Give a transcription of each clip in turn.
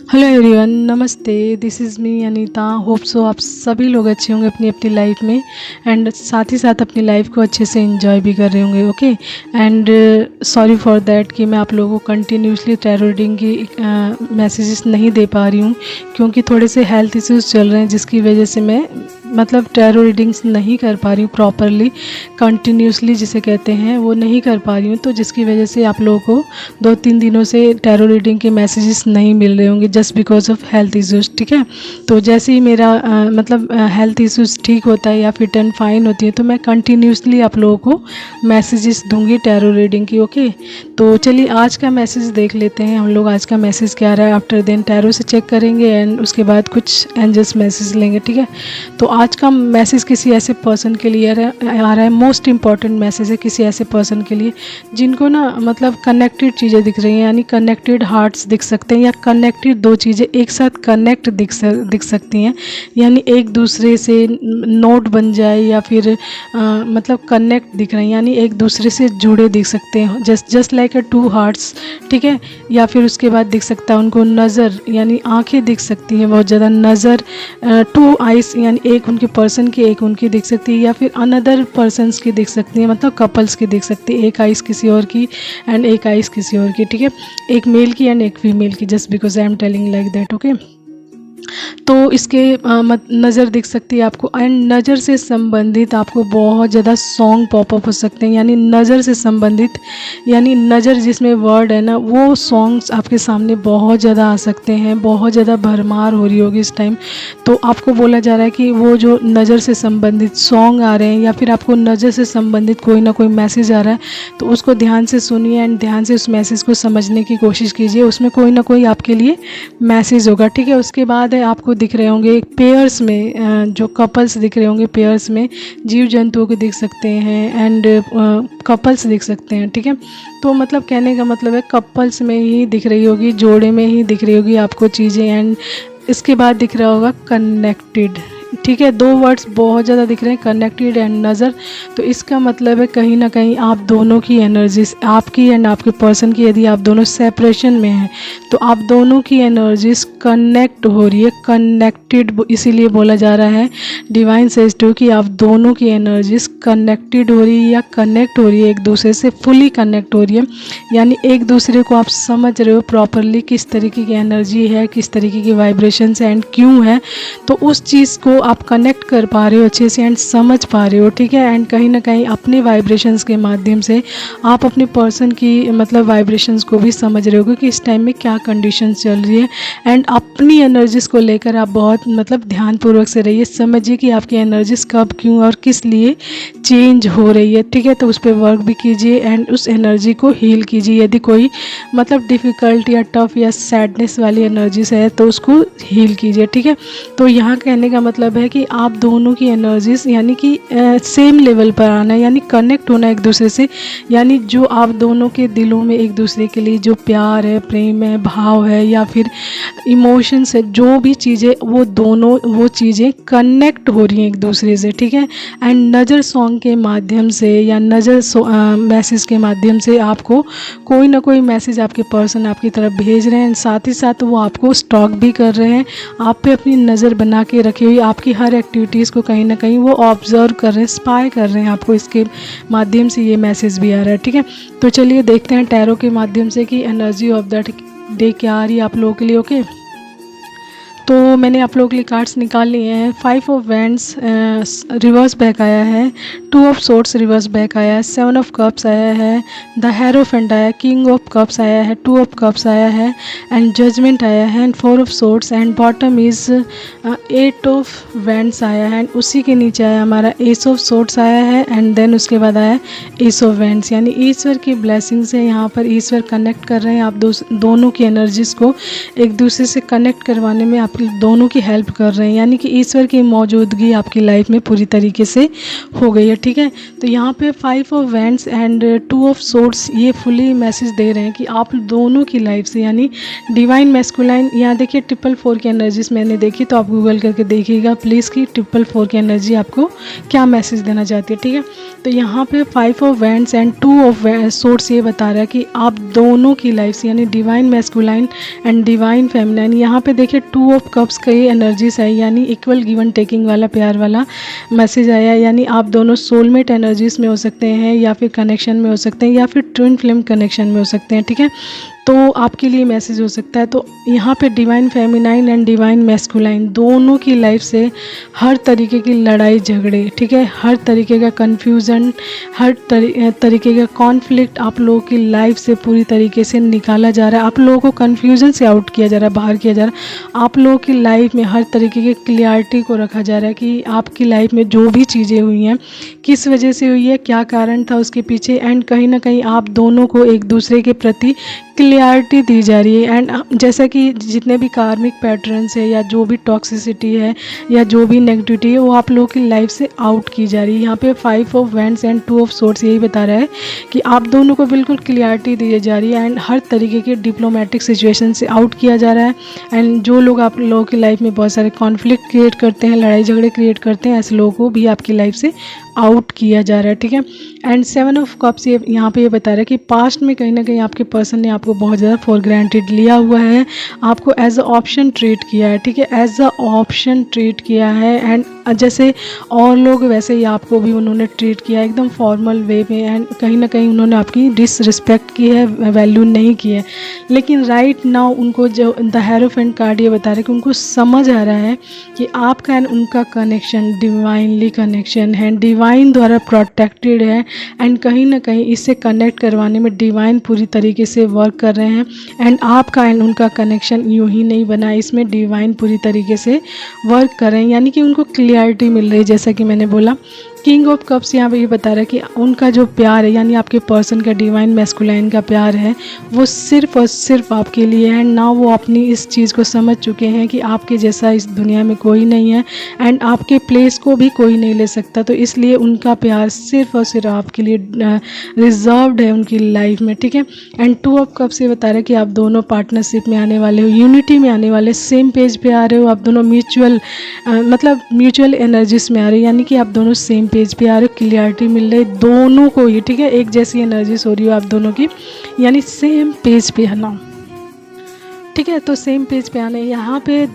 Hello everyone, नमस्ते। This is me Anita. Hope so आप सभी लोग अच्छे होंगे अपनी अपनी लाइफ में एंड साथ ही साथ अपनी लाइफ को अच्छे से एंजॉय भी कर रहे होंगे। Okay and sorry for that कि मैं आप लोगों को कंटिन्यूसली टैरो रीडिंग की मैसेजेस नहीं दे पा रही हूँ, क्योंकि थोड़े से हेल्थ इश्यूज़ चल रहे हैं जिसकी वजह से मैं टैरो रीडिंग्स नहीं कर पा रही हूँ प्रॉपरली, कंटिन्यूसली जिसे कहते हैं वो नहीं कर पा रही हूँ। तो जिसकी वजह से आप लोगों को 2-3 दिनों से टैरो रीडिंग के मैसेजेस नहीं मिल रहे होंगे just because of health issues. ठीक है, तो जैसे ही मेरा हेल्थ इश्यूज़ ठीक होता है या फिट एंड फाइन होती है तो मैं कंटिन्यूसली आप लोगों को मैसेजेस दूंगी टैरो रीडिंग की। ओके, तो चलिए आज का मैसेज देख लेते हैं हम लोग। आज का मैसेज क्या आ रहा है, आफ्टर देन टैरो से चेक करेंगे एंड उसके बाद कुछ एंजल्स मैसेज लेंगे। ठीक है, तो आज का मैसेज किसी ऐसे पर्सन के लिए आ रहा है। मोस्ट इम्पॉर्टेंट मैसेज है किसी ऐसे पर्सन के लिए जिनको कनेक्टेड चीज़ें दिख रही हैं, यानी कनेक्टेड हार्ट्स दिख सकते हैं या कनेक्टेड दो चीज़ें एक साथ कनेक्ट दिख सकती हैं, यानी एक दूसरे से नोट बन जाए या फिर कनेक्ट दिख रहे हैं, यानी एक दूसरे से जुड़े दिख सकते हैं, जस्ट लाइक 2 हार्ट्स। ठीक है, या फिर उसके बाद दिख सकता है उनको नज़र, यानी आंखें दिख सकती हैं बहुत ज़्यादा, नज़र 2 आइस, यानी एक उनके पर्सन की एक उनकी दिख सकती है, या फिर अनदर पर्सन्स की दिख सकती है, कपल्स की दिख सकती है, एक आइस किसी और की एंड एक आइस किसी और की। ठीक है, एक मेल की एंड एक फीमेल की, just because I am telling like that. Okay, तो इसके नज़र दिख सकती है आपको एंड नज़र से संबंधित आपको बहुत ज़्यादा सॉन्ग पॉपअप हो सकते हैं, यानी नज़र से संबंधित, यानी नज़र जिसमें वर्ड है ना, वो सॉन्ग्स आपके सामने बहुत ज़्यादा आ सकते हैं। बहुत ज़्यादा भरमार हो रही होगी इस टाइम, तो आपको बोला जा रहा है कि वो जो नज़र से संबंधित सॉन्ग आ रहे हैं या फिर आपको नज़र से संबंधित कोई ना कोई मैसेज आ रहा है, तो उसको ध्यान से सुनिए एंड ध्यान से उस मैसेज को समझने की कोशिश कीजिए। उसमें कोई ना कोई आपके लिए मैसेज होगा। ठीक है, उसके बाद आपको दिख रहे होंगे पेयर्स में, जो कपल्स दिख रहे होंगे पेयर्स में, जीव जंतुओं के दिख सकते हैं एंड कपल्स दिख सकते हैं। ठीक है, तो कहने का मतलब है कपल्स में ही दिख रही होगी, जोड़े में ही दिख रही होगी आपको चीज़ें एंड इसके बाद दिख रहा होगा कनेक्टेड। ठीक है, 2 वर्ड्स बहुत ज़्यादा दिख रहे हैं, कनेक्टेड एंड नज़र। तो इसका मतलब है कहीं ना कहीं आप दोनों की एनर्जीज, आपकी एंड आपके पर्सन की, यदि आप दोनों सेपरेशन में हैं तो आप दोनों की एनर्जीज कनेक्ट हो रही है, कनेक्टेड इसीलिए बोला जा रहा है डिवाइन सेज टू कि आप दोनों की एनर्जीज कनेक्टेड हो रही है या कनेक्ट हो रही है, एक दूसरे से फुली कनेक्ट हो रही है, यानी एक दूसरे को आप समझ रहे हो प्रॉपरली किस तरीके की एनर्जी है, किस तरीके की वाइब्रेशंस है एंड क्यों है, तो उस चीज़ को आप कनेक्ट कर पा रहे हो अच्छे से एंड समझ पा रहे हो। ठीक है, एंड कहीं ना कहीं अपने वाइब्रेशंस के माध्यम से आप अपने पर्सन की वाइब्रेशंस को भी समझ रहे हो कि इस टाइम में क्या कंडीशंस चल रही है एंड अपनी एनर्जीज को लेकर आप बहुत ध्यानपूर्वक से रहिए, समझिए कि आपकी एनर्जीज कब, क्यों और किस लिए चेंज हो रही है। ठीक है, तो उस पर वर्क भी कीजिए एंड उस एनर्जी को हील कीजिए। यदि कोई डिफ़िकल्ट या टफ या सैडनेस वाली एनर्जीज है तो उसको हील कीजिए। ठीक है, तो यहाँ कहने का मतलब है कि आप दोनों की एनर्जीज यानी कि सेम लेवल पर आना है, यानी कनेक्ट होना एक दूसरे से, यानी जो आप दोनों के दिलों में एक दूसरे के लिए जो प्यार है, प्रेम है, भाव है या फिर इमोशंस है, जो भी चीज़ें, वो चीज़ें कनेक्ट हो रही हैं एक दूसरे से। ठीक है, एंड नज़र सॉन्ग के माध्यम से या नज़र मैसेज के माध्यम से आपको कोई ना कोई मैसेज आपके पर्सन आपकी तरफ भेज रहे हैं, साथ ही साथ वो आपको स्टॉक भी कर रहे हैं, आप पे अपनी नज़र बना के रखी हुई, आपकी हर एक्टिविटीज़ को कहीं ना कहीं वो ऑब्जर्व कर रहे हैं, स्पाई कर रहे हैं आपको, इसके माध्यम से ये मैसेज भी आ रहा है। ठीक है, तो चलिए देखते हैं टैरो के माध्यम से कि एनर्जी ऑफ दैट डे क्या आ रही है आप लोगों के लिए। ओके, तो मैंने आप लोगों के लिए कार्ड्स निकाल लिए हैं। 5 ऑफ वैंड्स रिवर्स बैक आया है, 2 ऑफ सोर्ड्स रिवर्स बैक आया है, 7 ऑफ कप्स आया है, द हेरोफेंट आया है, किंग ऑफ कप्स आया है, 2 ऑफ कप्स आया है एंड जजमेंट आया है and 4 of swords and bottom is 8 of wands आया है एंड उसी के नीचे आया हमारा एस ऑफ सोर्ड्स आया है एंड देन उसके बाद आया एस ऑफ वैंड्स, यानी ईश्वर की ब्लेसिंग्स है। यहाँ पर ईश्वर कनेक्ट कर रहे हैं आप दोनों की एनर्जीज़ को एक दूसरे से कनेक्ट करवाने में आपकी आप दोनों की हेल्प कर रहे हैं, यानी कि ईश्वर की मौजूदगी आपकी लाइफ में पूरी तरीके से हो गई है। ठीक है, तो यहाँ पे 5 of wands and 2 of swords ये फुली मैसेज दे रहे हैं कि आप दोनों की लाइफ से, यानी डिवाइन मैस्कुलाइन, यहाँ देखिए 444 की एनर्जीज मैंने देखी, तो आप गूगल करके देखिएगा प्लीज़ कि 444 की एनर्जी आपको क्या मैसेज देना चाहती है। ठीक है, तो यहाँ पे 5 of wands and 2 of swords ये बता रहा है कि आप दोनों की लाइफ से, यानी divine masculine and divine feminine, यहाँ पे देखिए 2 ऑफ कप्स का ये एनर्जीज आई, यानी इक्वल गिवन टेकिंग वाला प्यार वाला मैसेज आया, यानी आप दोनों सोलमेट एनर्जीज में हो सकते हैं, या फिर कनेक्शन में हो सकते हैं, या फिर ट्विन फ्लेम कनेक्शन में हो सकते हैं। ठीक है, तो आपके लिए मैसेज हो सकता है। तो यहाँ पे divine feminine and divine masculine दोनों की लाइफ से हर तरीके की लड़ाई झगड़े, ठीक है, हर तरीके का कन्फ्यूज़न, हर तरीके का कॉन्फ्लिक्ट आप लोगों की लाइफ से पूरी तरीके से निकाला जा रहा है। आप लोगों को कन्फ्यूज़न से आउट किया जा रहा है, बाहर किया जा रहा है। आप लोगों की लाइफ में हर तरीके की क्लियरिटी को रखा जा रहा है कि आपकी लाइफ में जो भी चीज़ें हुई हैं किस वजह से हुई है, क्या कारण था उसके पीछे, एंड कहीं ना कहीं आप दोनों को एक दूसरे के प्रति क्लियरिटी दी जा रही है। एंड जैसा कि जितने भी कार्मिक पैटर्न्स है, या जो भी टॉक्सिसिटी है, या जो भी नेगेटिविटी है, वो आप लोगों की लाइफ से आउट की जा रही है। यहाँ पे 5 of wands and 2 of swords यही बता रहा है कि आप दोनों को बिल्कुल क्लियरिटी दी जा रही है, एंड हर तरीके के डिप्लोमेटिक सिचुएशन से आउट किया जा रहा है। एंड जो लोग आप लोगों की लाइफ में बहुत सारे कॉन्फ्लिक्ट क्रिएट करते हैं, लड़ाई झगड़े क्रिएट करते हैं, ऐसे लोगों को भी आपकी लाइफ से आउट किया जा रहा है। ठीक है, एंड 7 ऑफ कप्स ये यहाँ पे ये बता रहा है कि पास्ट में कहीं ना कहीं आपके पर्सन ने आपको बहुत ज़्यादा फॉर ग्रांटेड लिया हुआ है, आपको एज अ ऑप्शन ट्रीट किया है। ठीक है, एज अ ऑप्शन ट्रीट किया है, एंड जैसे और लोग वैसे ही आपको भी उन्होंने ट्रीट किया है एकदम फॉर्मल वे में, एंड कहीं ना कहीं उन्होंने आपकी डिसरिस्पेक्ट की है, वैल्यू नहीं की है। लेकिन राइट नाउ उनको जो द हेरोफेंट कार्ड ये बता रहा है कि उनको समझ आ रहा है कि आपका एंड उनका कनेक्शन डिवाइनली कनेक्शन है, डिवाइन द्वारा प्रोटेक्टेड है, एंड कहीं ना कहीं इससे कनेक्ट करवाने में डिवाइन पूरी तरीके से वर्क कर रहे हैं। एंड आपका एंड उनका कनेक्शन यूं ही नहीं बना, इसमें डिवाइन पूरी तरीके से वर्क कर रहे हैं, यानी कि उनको क्लियरिटी मिल रही है। जैसा कि मैंने बोला, किंग ऑफ कप्स यहाँ पे ये बता रहा है कि उनका जो प्यार है, यानी आपके पर्सन का डिवाइन मैस्कुलाइन का प्यार है, वो सिर्फ और सिर्फ आपके लिए है। ना वो अपनी इस चीज़ को समझ चुके हैं कि आपके जैसा इस दुनिया में कोई नहीं है, एंड आपके प्लेस को भी कोई नहीं ले सकता। तो इसलिए उनका प्यार सिर्फ और सिर्फ आपके लिए रिजर्व्ड है उनकी लाइफ में। ठीक है, एंड 2 ऑफ कप्स ये बता रहा है कि आप दोनों पार्टनरशिप में आने वाले हो, यूनिटी में आने वाले, सेम पेज पे आ रहे हो, आप दोनों म्यूचुअल एनर्जीज में आ रहे हो, यानी कि आप दोनों सेम पेज पे आ रहे हो, क्लियरिटी मिल रही है दोनों को ही। ठीक है, एक जैसी एनर्जीज हो रही हो आप दोनों की, यानी सेम पेज पे है ना। ठीक है, तो सेम पेज पे आने, यहाँ पे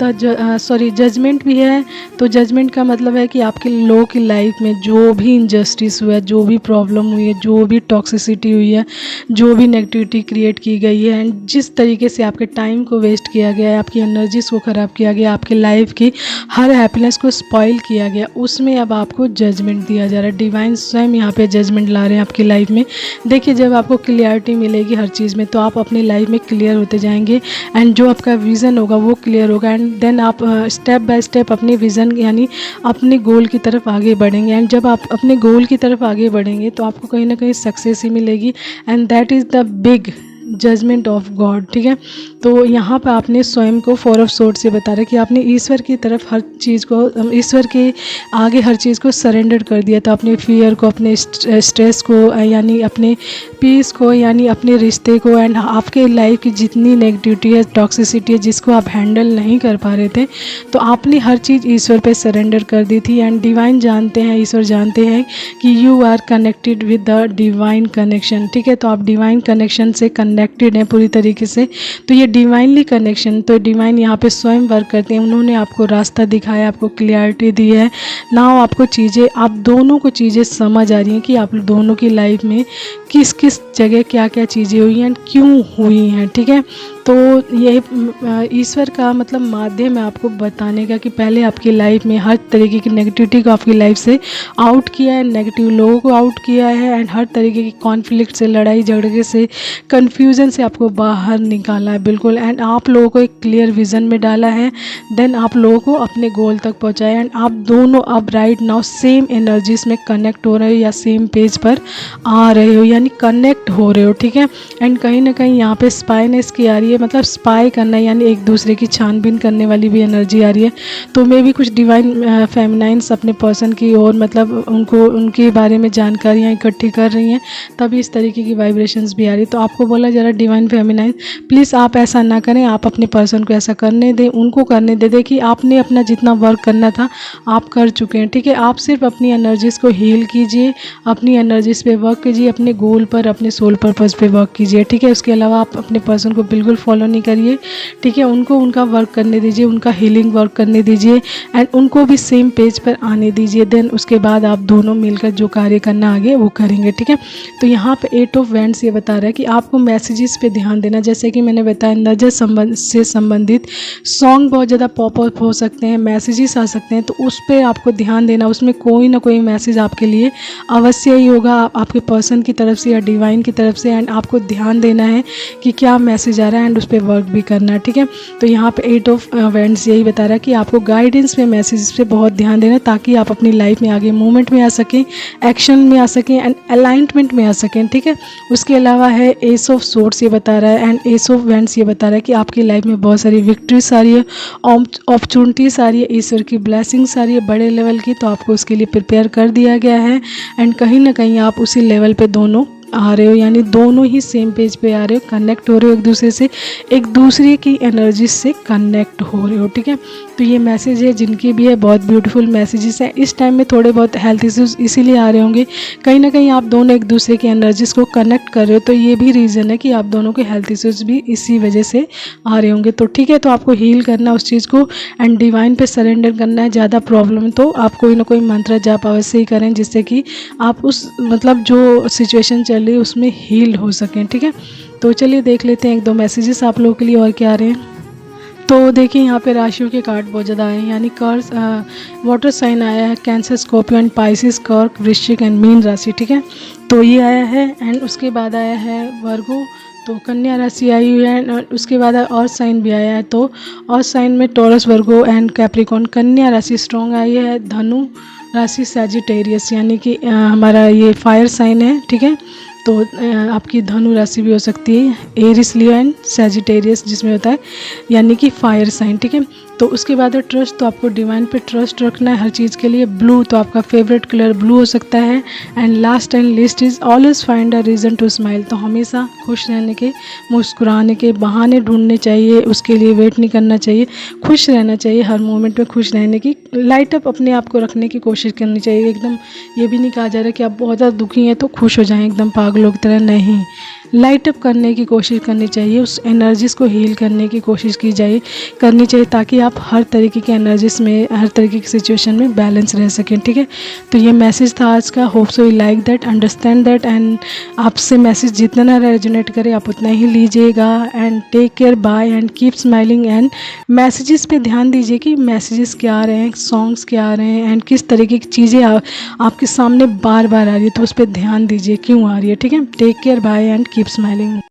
जजमेंट भी है। तो जजमेंट का मतलब है कि आपके लोगों की लाइफ में जो भी इनजस्टिस हुआ है, जो भी प्रॉब्लम हुई है, जो भी टॉक्सिसिटी हुई है, जो भी नेगेटिविटी क्रिएट की गई है, एंड जिस तरीके से आपके टाइम को वेस्ट किया गया है, आपकी एनर्जीज को ख़राब किया गया, आपके लाइफ की हर हैप्पीनेस को स्पॉइल किया गया, उसमें अब आपको जजमेंट दिया जा रहा है। डिवाइन स्वयं यहाँ पे जजमेंट ला रहे हैं आपकी लाइफ में। देखिए, जब आपको क्लियरिटी मिलेगी हर चीज़ में, तो आप अपनी लाइफ में क्लियर होते जाएंगे, एंड जो आपका विज़न होगा वो क्लियर होगा, एंड देन आप स्टेप बाय स्टेप अपने विज़न यानी अपने गोल की तरफ आगे बढ़ेंगे। एंड जब आप अपने गोल की तरफ आगे बढ़ेंगे तो आपको कहीं ना कहीं सक्सेस ही मिलेगी, and that is the big judgement of God. ठीक है, तो यहाँ पर आपने स्वयं को 4 ऑफ सोर्ड से बता रहा है कि आपने ईश्वर की तरफ हर चीज़ को, ईश्वर के आगे हर चीज़ को सरेंडर कर दिया था, अपने फियर को, अपने स्ट्रेस को, यानी अपने पीस को, यानी अपने रिश्ते को, एंड आपके लाइफ की जितनी नेगेटिविटी है, टॉक्सिसिटी है, जिसको आप हैंडल नहीं कर पा रहे थे, तो आपने हर चीज़ ईश्वर पे सरेंडर कर दी थी। एंड डिवाइन जानते हैं, ईश्वर जानते हैं कि you are connected with the divine connection. ठीक है, तो आप डिवाइन कनेक्शन से कनेक्टेड हैं पूरी तरीके से। तो ये डिवाइनली कनेक्शन, तो डिवाइन यहाँ पे स्वयं वर्क करते हैं, उन्होंने आपको रास्ता दिखाया, आपको क्लियरिटी दी है ना, आपको चीज़ें, आप दोनों को चीज़ें समझ आ रही हैं कि आप दोनों की लाइफ में किस किस जगह क्या क्या चीज़ें हुई हैं, क्यों हुई हैं। ठीक है, तो ये ईश्वर का मतलब माध्यम है आपको बताने का कि पहले आपकी लाइफ में हर तरीके की नेगेटिविटी को आपकी लाइफ से आउट किया है, नेगेटिव लोगों को आउट किया है, एंड हर तरीके की कॉन्फ्लिक्ट से, लड़ाई झगड़े से, कन्फ्यूज़न से आपको बाहर निकाला है बिल्कुल, एंड आप लोगों को एक क्लियर विज़न में डाला है, देन आप लोगों को अपने गोल तक पहुँचाया, एंड आप दोनों अब राइट नाउ सेम एनर्जीज में कनेक्ट हो रहे हो, या सेम पेज पर आ रहे हो, यानी कनेक्ट हो रहे हो। ठीक है, एंड कहीं ना कहीं यहाँ पे स्पाइनेस की आ रही है, मतलब स्पाई करना है, यानी एक दूसरे की छानबीन करने वाली भी एनर्जी आ रही है। तो मे भी कुछ डिवाइन फेमिनाइंस अपने पर्सन की ओर मतलब उनको उनके बारे में जानकारियाँ इकट्ठी कर रही हैं, तभी इस तरीके की वाइब्रेशंस भी आ रही है। तो आपको बोला जा रहा है डिवाइन फेमिनाइन प्लीज़ आप ऐसा ना करें, आप अपने पर्सन को ऐसा करने दें, उनको करने दे दें कि आपने अपना जितना वर्क करना था आप कर चुके हैं, ठीक है। आप सिर्फ अपनी एनर्जीज़ को हील कीजिए, अपनी एनर्जीज़ पे वर्क कीजिए, अपने गोल पर, अपने सोल पर्पज़ पे वर्क कीजिए, ठीक है। उसके अलावा आप अपने पर्सन को बिल्कुल फॉलो नहीं करिए, ठीक है। उनको उनका वर्क करने दीजिए, उनका हीलिंग वर्क करने दीजिए एंड उनको भी सेम पेज पर आने दीजिए। देन उसके बाद आप दोनों मिलकर जो कार्य करना आगे वो करेंगे, ठीक है। तो यहाँ पे 8 ऑफ वैंड्स ये बता रहा है कि आपको मैसेजेस पे ध्यान देना, जैसे कि मैंने बताया नजर से संबंधित सॉन्ग बहुत ज़्यादा पॉप अप हो सकते हैं, मैसेजेस आ सकते हैं, तो उस पर आपको ध्यान देना। उसमें कोई ना कोई मैसेज आपके लिए अवश्य ही होगा, आपके पर्सन की तरफ से या डिवाइन की तरफ से, एंड आपको ध्यान देना है कि क्या मैसेज आ रहा है एंड उस पर वर्क भी करना है, ठीक है। तो यहाँ पे 8 ऑफ वैंड्स यही बता रहा है कि आपको गाइडेंस में मैसेज पे बहुत ध्यान देना, ताकि आप अपनी लाइफ में आगे मूवमेंट में आ सकें, एक्शन में आ सकें एंड अलाइनमेंट में आ सकें, ठीक है। उसके अलावा है एस ऑफ सोर्ड्स ये बता रहा है एंड एस ऑफ वैंड्स ये बता रहा है कि आपकी लाइफ में बहुत सारी विक्ट्रीज आ रही है, अपॉर्चुनिटीज़ आ रही है, ईश्वर की ब्लेसिंग्स आ रही है बड़े लेवल की, तो आपको उसके लिए प्रिपेयर कर दिया गया है एंड कहीं ना कहीं आप उसी लेवल पे दोनों आ रहे हो, यानी दोनों ही सेम पेज पे आ रहे हो, कनेक्ट हो रहे हो एक दूसरे से, एक दूसरे की एनर्जी से कनेक्ट हो रहे हो, ठीक है। तो ये मैसेज है जिनकी भी है, बहुत ब्यूटीफुल मैसेजेस हैं। इस टाइम में थोड़े बहुत हेल्थ इश्यूज इसीलिए आ रहे होंगे, कहीं ना कहीं आप दोनों एक दूसरे की एनर्जीज को कनेक्ट कर रहे हो, तो ये भी रीज़न है कि आप दोनों के हेल्थ इश्यूज भी इसी वजह से आ रहे होंगे। तो ठीक है, तो आपको हील करना उस चीज़ को एंड डिवाइन पे सरेंडर करना है। ज़्यादा प्रॉब्लम तो आप कोई ना कोई मंत्र जाप अवश्य ही करें, जिससे कि आप उस मतलब जो सिचुएशन चल रही है उसमें हील हो सकें, ठीक है। तो चलिए देख लेते हैं 1-2 मैसेजेस आप लोगों के लिए और क्या आ रहे हैं। तो देखिए यहाँ पे राशियों के कार्ड बहुत ज़्यादा आए हैं, यानी कर्स वाटर साइन आया है, कैंसर, स्कॉर्पियो एंड पाइसिस, कर्क, वृश्चिक एंड मीन राशि, ठीक है। तो ये आया है एंड उसके बाद आया है वर्गो, तो कन्या राशि आई हुई है एंड उसके बाद और साइन भी आया है, तो और साइन में टॉरस, वर्गो एंड कैप्रिकॉन। कन्या राशि स्ट्रॉन्ग आई है, धनु राशि सैजिटेरियस, यानी कि हमारा ये फायर साइन है, ठीक है। तो आपकी धनु राशि भी हो सकती है, एरिस, लियो एंड सैजिटेरियस जिसमें होता है, यानी कि फायर साइन, ठीक है। तो उसके बाद है ट्रस्ट, तो आपको डिवाइन पे ट्रस्ट रखना है हर चीज़ के लिए। ब्लू, तो आपका फेवरेट कलर ब्लू हो सकता है and last and list is always find a reason to smile, तो हमेशा खुश रहने के, मुस्कुराने के बहाने ढूंढने चाहिए, उसके लिए वेट नहीं करना चाहिए, खुश रहना चाहिए, हर मोमेंट में खुश रहने की, लाइट अप अपने आप को रखने की कोशिश करनी चाहिए। एकदम ये भी नहीं कहा जा रहा कि आप बहुत ज़्यादा दुखी हैं तो खुश हो जाएं एकदम पागलों की तरह, नहीं, लाइट अप करने की कोशिश करनी चाहिए, उस एनर्जीज़ को हील करने की कोशिश करनी चाहिए, ताकि आप हर तरीके की एनर्जीज में, हर तरीके की सिचुएशन में बैलेंस रह सकें, ठीक है। तो ये मैसेज था आज का, hope so you like that, understand that and आपसे मैसेज जितना रेजोनेट करे आप उतना ही लीजिएगा and take care, bye and keep smiling and messages पे ध्यान दीजिए कि मैसेजेस क्या आ रहे हैं, सॉन्ग्स क्या आ रहे हैं एंड किस तरीके की चीज़ें आपके सामने बार बार आ रही है, तो उस पर ध्यान दीजिए क्यों आ रही है, ठीक है। Take care, bye and keep smiling.